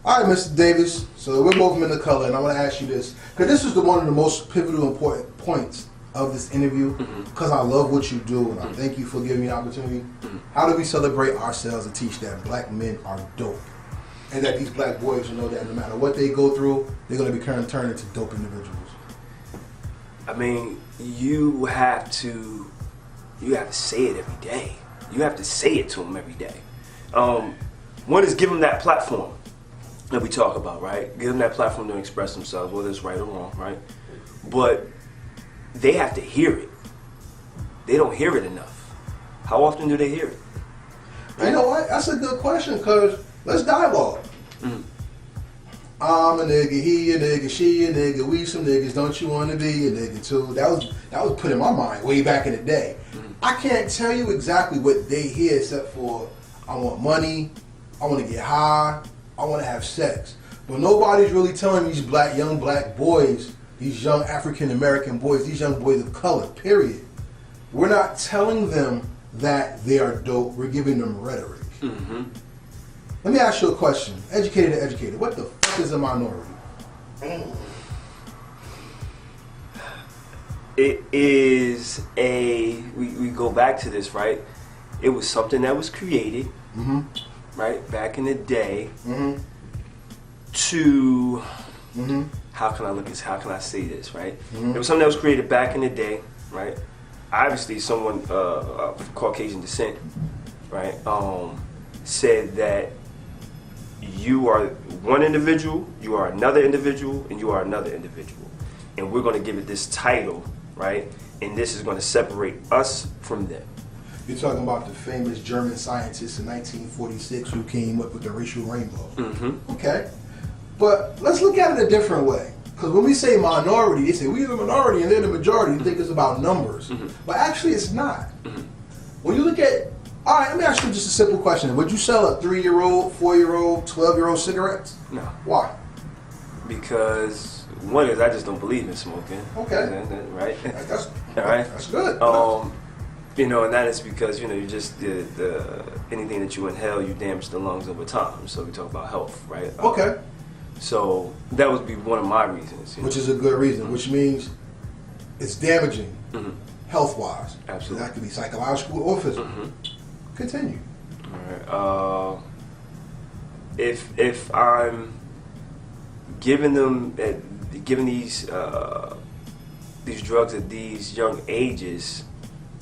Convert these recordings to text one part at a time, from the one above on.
All right, Mr. Davis. So we're both men of color, and I want to ask you this because this is one of the most pivotal, important points of this interview. Because I love what you do, and I thank you for giving me the opportunity. How do we celebrate ourselves and teach that black men are dope, and that these black boys will know that no matter what they go through, they're going to be turned into dope individuals? I mean, you have to say it every day. You have to say it to them every day. One is give them that platform that we talk about, right? Give them that platform to express themselves, whether it's right or wrong, right? But they have to hear it. They don't hear it enough. How often do they hear it? Right? You know what? That's a good question, because let's dialogue. I'm a nigga, he a nigga, she a nigga, we some niggas, don't you want to be a nigga too? That was put in my mind way back in the day. I can't tell you exactly what they hear except for I want money, I want to get high, I want to have sex. But nobody's really telling these young black boys, these young African American boys, these young boys of color, period. We're not telling them that they are dope, we're giving them rhetoric. Let me ask you a question, educated to educated. What the fuck is a minority? It is we go back to this, right? It was something that was created, right, back in the day to, how can I say this, right? It was something that was created back in the day, right? Obviously someone of Caucasian descent, right, said that you are one individual, you are another individual, and you are another individual. And we're going to give it this title, right? And this is going to separate us from them. You're talking about the famous German scientist in 1946 who came up with the racial rainbow. Okay. But let's look at it a different way. Because when we say minority, they say we're the minority and they're the majority. You think it's about numbers. But actually it's not. When you look at, all right, let me ask you just a simple question. Would you sell a 3-year-old, 4-year-old, 12-year-old cigarettes? No. Why? Because one is I just don't believe in smoking. Okay. Right? That's, all right. That's good. You know, and that is because, you know, you just the anything that you inhale, you damage the lungs over time. So we talk about health, right? Okay. So that would be one of my reasons. Which is a good reason, which means it's damaging health-wise. Absolutely. That could be psychological or physical. Continue. All right. If I'm giving them giving these drugs at these young ages,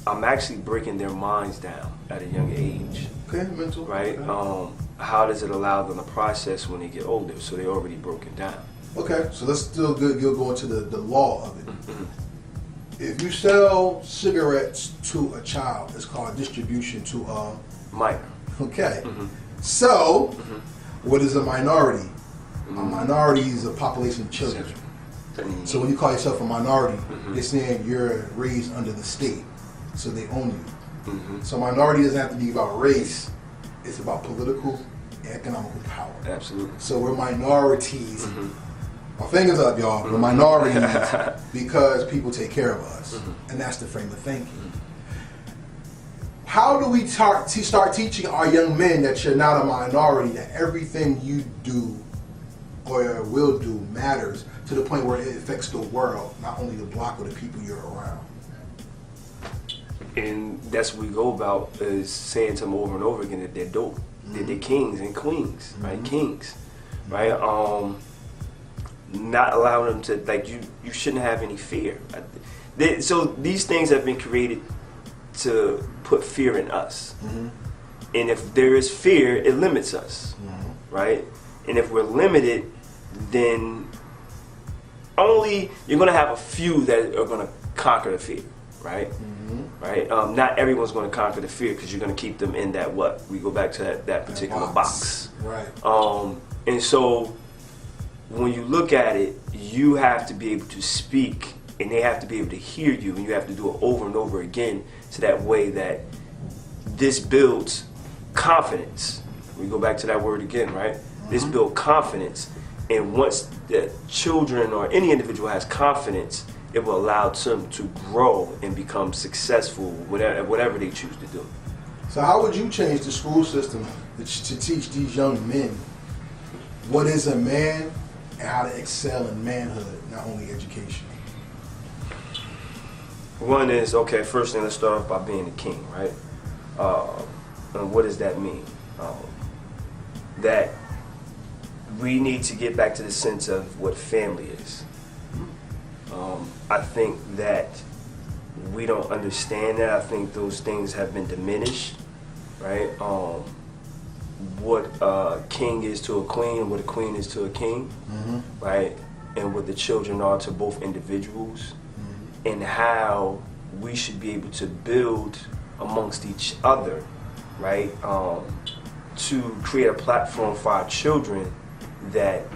I'm actually breaking their minds down at a young age. Okay, mental. Right? Okay. How does it allow them to process when they get older? So they're already broken down. Okay, so let's still go into the law of it. If you sell cigarettes to a child, it's called distribution to a minor. Okay. So, what is a minority? A minority is a population of children. So when you call yourself a minority, they're saying you're raised under the state, so they own you. So minority doesn't have to be about race; it's about political and economical power. Absolutely. So we're minorities. My fingers up, y'all. We're minorities because people take care of us, and that's the frame of thinking. How do we start teaching our young men that you're not a minority, that everything you do or will do matters to the point where it affects the world, not only the block or the people you're around? And that's what we go about, is saying to them over and over again that they're dope, that they're kings and queens, right? Kings, right? Not allowing them to, like, you shouldn't have any fear. So these things have been created to put fear in us. And if there is fear, it limits us, right? And if we're limited, then only you're going to have a few that are going to conquer the fear, right? Right? Not everyone's going to conquer the fear, because you're going to keep them in that what? We go back to that particular box. Right. And so when you look at it, you have to be able to speak, and they have to be able to hear you, and you have to do it over and over again, so that way that this builds confidence. We go back to that word again, right? This builds confidence, and once the children or any individual has confidence, it will allow them to grow and become successful, whatever they choose to do. So how would you change the school system to teach these young men what is a man and how to excel in manhood, not only education. One is, okay, first thing, let's start off by being a king, right? And what does that mean? That we need to get back to the sense of what family is. I think that we don't understand that. I think those things have been diminished, right? What a king is to a queen, what a queen is to a king, right? And what the children are to both individuals, and how we should be able to build amongst each other, right? To create a platform for our children that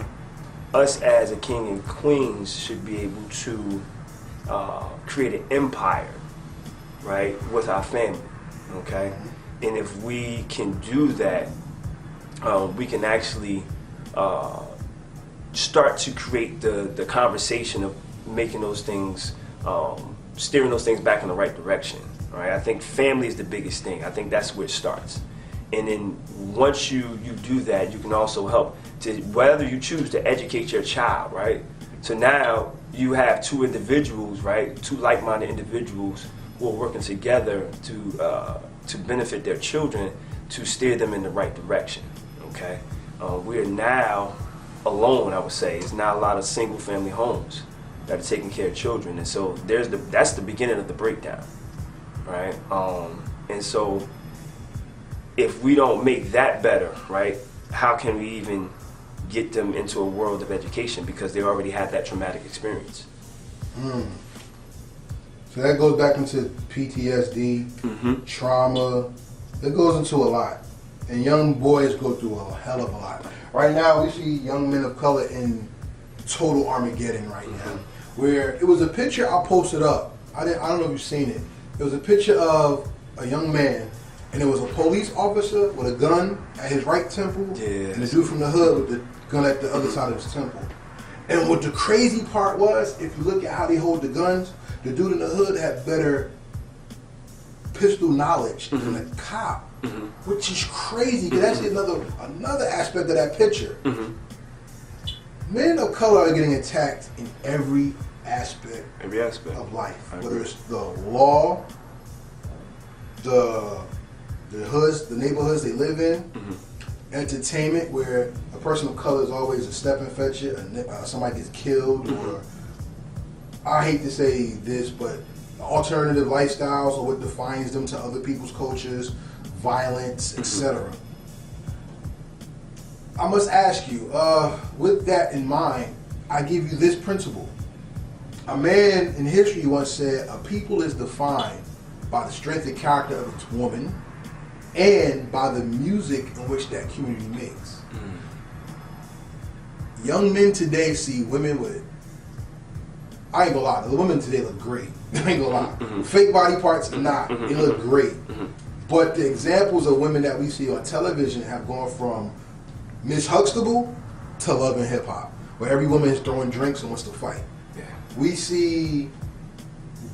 us as a king and queens should be able to create an empire, right, with our family, okay? And if we can do that, we can actually start to create the conversation of making those things, steering those things back in the right direction, right? I think family is the biggest thing. I think that's where it starts. And then once you do that, you can also help to, whether you choose to educate your child, right? So now you have two individuals, right? Two like-minded individuals who are working together to benefit their children, to steer them in the right direction, okay? We are now alone, I would say. It's not a lot of single-family homes that are taking care of children. And so that's the beginning of the breakdown, right? And so if we don't make that better, right, how can we even get them into a world of education, because they already had that traumatic experience? So that goes back into PTSD, trauma. It goes into a lot. And young boys go through a hell of a lot. Right now, we see young men of color in total Armageddon right now. Where it was a picture I posted up. I don't know if you've seen it. It was a picture of a young man, and it was a police officer with a gun at his right temple, and the dude from the hood with the gun at the other side of his temple. And what the crazy part was, if you look at how they hold the guns, the dude in the hood had better pistol knowledge than the cop, which is crazy, because that's another aspect of that picture. Men of color are getting attacked in every aspect of life, whether it's the law, the hoods, the neighborhoods they live in, entertainment, where a person of color is always a stepping fetcher, somebody gets killed, or I hate to say this, but alternative lifestyles or what defines them to other people's cultures, violence, etc. I must ask you, with that in mind, I give you this principle. A man in history once said, a people is defined by the strength and character of its woman and by the music in which that community makes. Young men today see women with, I ain't gonna lie, the women today look great. I ain't gonna lie. Fake body parts or not, they look great. But the examples of women that we see on television have gone from Miss Huxtable to Love and Hip Hop, where every woman is throwing drinks and wants to fight. We see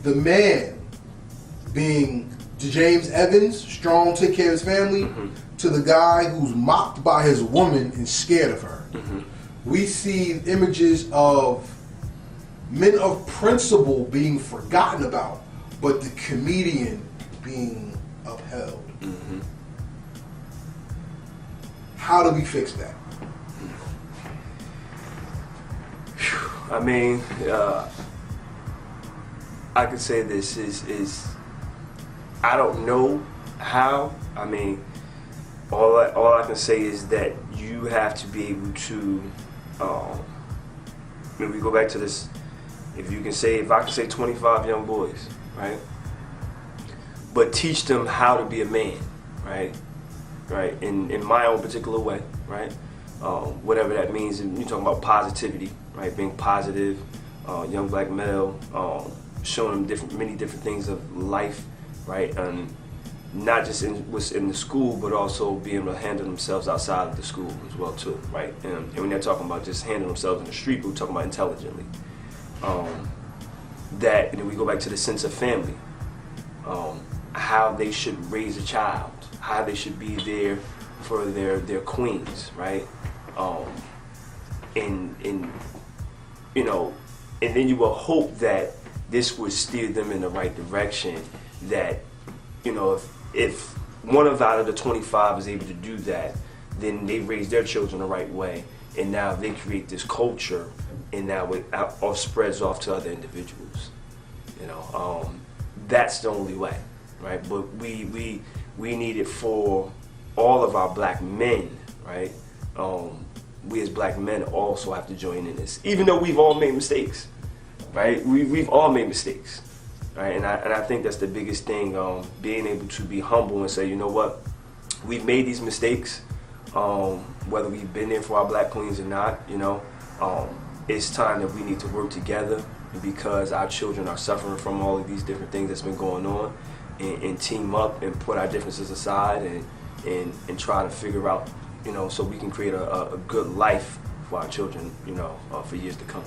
the man being James Evans, strong, take care of his family, to the guy who's mocked by his woman and scared of her. We see images of men of principle being forgotten about, but the comedian being upheld. How do we fix that? I mean, I could say this is I don't know how. I mean, all I can say is that you have to be able to, maybe we go back to this, if I can say 25 young boys, right? But teach them how to be a man, right? Right, in my own particular way, right? Whatever that means. And you're talking about positivity, right? Being positive, young black male, showing them many different things of life, right? And not just what's in the school, but also being able to handle themselves outside of the school as well too, right? And when they're talking about just handling themselves in the street, we're talking about intelligently. And then we go back to the sense of family, how they should raise a child, how they should be there for their queens, right? and you know, and then you will hope that this would steer them in the right direction. That, you know, if one out of the 25 is able to do that, then they raise their children the right way, and now they create this culture, and now it all spreads off to other individuals. You know, that's the only way, right? But we need it for all of our black men, right? We as black men also have to join in this, even though we've all made mistakes, right? We've all made mistakes, right? And I think that's the biggest thing, being able to be humble and say, you know what, we've made these mistakes, whether we've been there for our black queens or not, you know, it's time that we need to work together because our children are suffering from all of these different things that's been going on, and team up and put our differences aside and try to figure out, you know, so we can create a good life for our children, you know, for years to come.